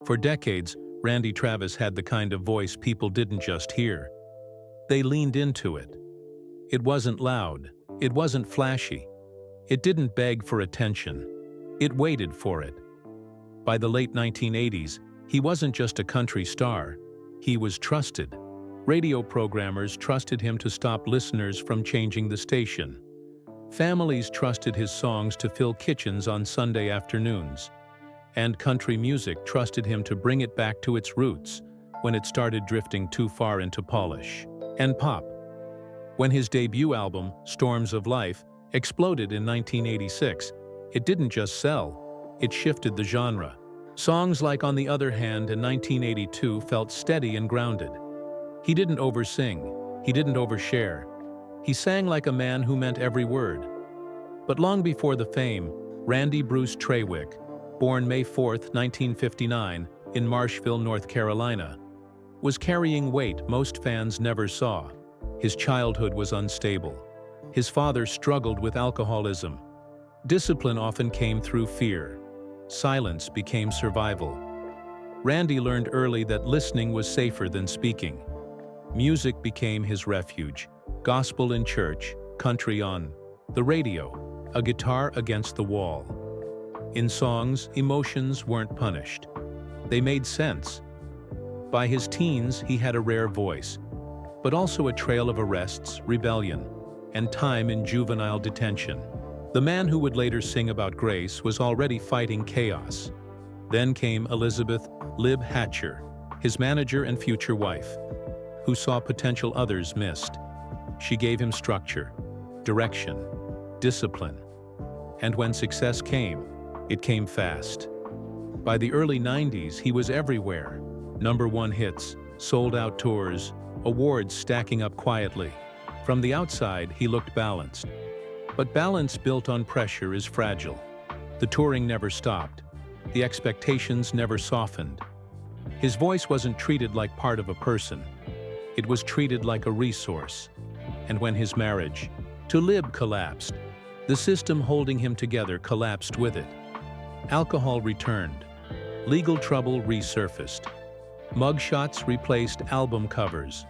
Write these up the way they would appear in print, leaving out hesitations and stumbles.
For decades, Randy Travis had the kind of voice people didn't just hear. They leaned into it. It wasn't loud. It wasn't flashy. It didn't beg for attention. It waited for it. By the late 1980s, he wasn't just a country star. He was trusted. Radio programmers trusted him to stop listeners from changing the station. Families trusted his songs to fill kitchens on Sunday afternoons. And country music trusted him to bring it back to its roots when it started drifting too far into polish and pop. When his debut album, Storms of Life, exploded in 1986, it didn't just sell, it shifted the genre. Songs like On the Other Hand in 1982 felt steady and grounded. He didn't oversing, he didn't overshare. He sang like a man who meant every word. But long before the fame, Randy Bruce Trawick, born May 4, 1959, in Marshville, North Carolina, was carrying weight most fans never saw. His childhood was unstable. His father struggled with alcoholism. Discipline often came through fear. Silence became survival. Randy learned early that listening was safer than speaking. Music became his refuge. Gospel in church, country on the radio, a guitar against the wall. In songs, emotions weren't punished. They made sense. By his teens, he had a rare voice, but also a trail of arrests, rebellion, and time in juvenile detention. The man who would later sing about grace was already fighting chaos. Then came Elizabeth "Lib" Hatcher, his manager and future wife, who saw potential others missed. She gave him structure, direction, discipline. And when success came, it came fast. By the early 90s, he was everywhere. #1 hits, sold-out tours, awards stacking up quietly. From the outside, he looked balanced. But balance built on pressure is fragile. The touring never stopped. The expectations never softened. His voice wasn't treated like part of a person. It was treated like a resource. And when his marriage to Lib collapsed, the system holding him together collapsed with it. Alcohol returned. Legal trouble resurfaced. Mugshots replaced album covers.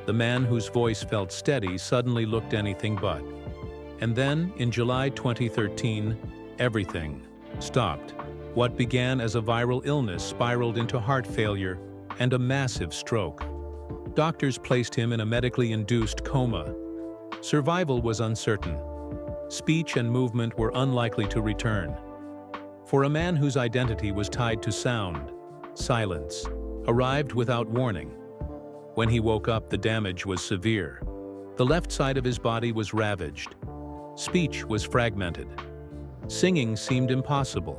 The man whose voice felt steady suddenly looked anything but. And then, in July 2013, everything stopped. What began as a viral illness spiraled into heart failure and a massive stroke. Doctors placed him in a medically induced coma. Survival was uncertain. Speech and movement were unlikely to return. For a man whose identity was tied to sound, silence arrived without warning. When he woke up, the damage was severe. The left side of his body was ravaged. Speech was fragmented. Singing seemed impossible.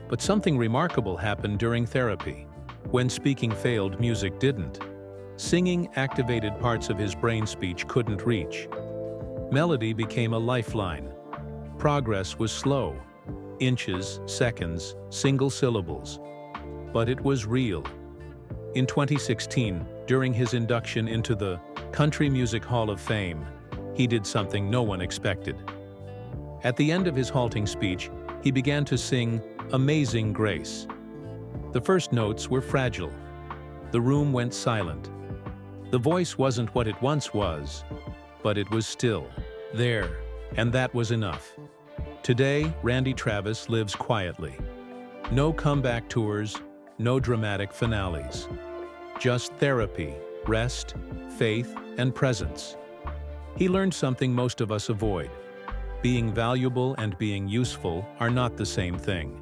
But something remarkable happened during therapy. When speaking failed, music didn't. Singing activated parts of his brain speech couldn't reach. Melody became a lifeline. Progress was slow. Inches, seconds, single syllables. But it was real. In 2016, during his induction into the Country Music Hall of Fame, he did something no one expected. At the end of his halting speech, he began to sing Amazing Grace. The first notes were fragile. The room went silent. The voice wasn't what it once was, but it was still there, and that was enough. Today, Randy Travis lives quietly. No comeback tours, no dramatic finales. Just therapy, rest, faith, and presence. He learned something most of us avoid. Being valuable and being useful are not the same thing.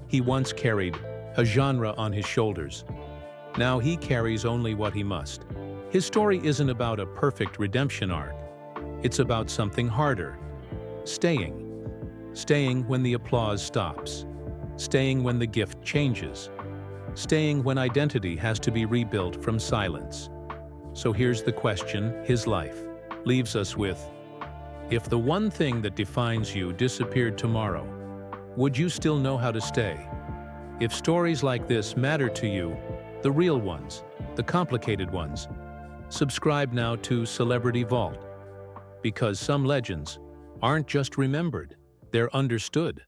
He once carried a genre on his shoulders. Now he carries only what he must. His story isn't about a perfect redemption arc. It's about something harder. Staying. Staying when the applause stops. Staying when the gift changes. Staying when identity has to be rebuilt from silence. So here's the question his life leaves us with. If the one thing that defines you disappeared tomorrow, would you still know how to stay? If stories like this matter to you, the real ones, the complicated ones, subscribe now to Celebrity Vault. Because some legends aren't just remembered, they're understood.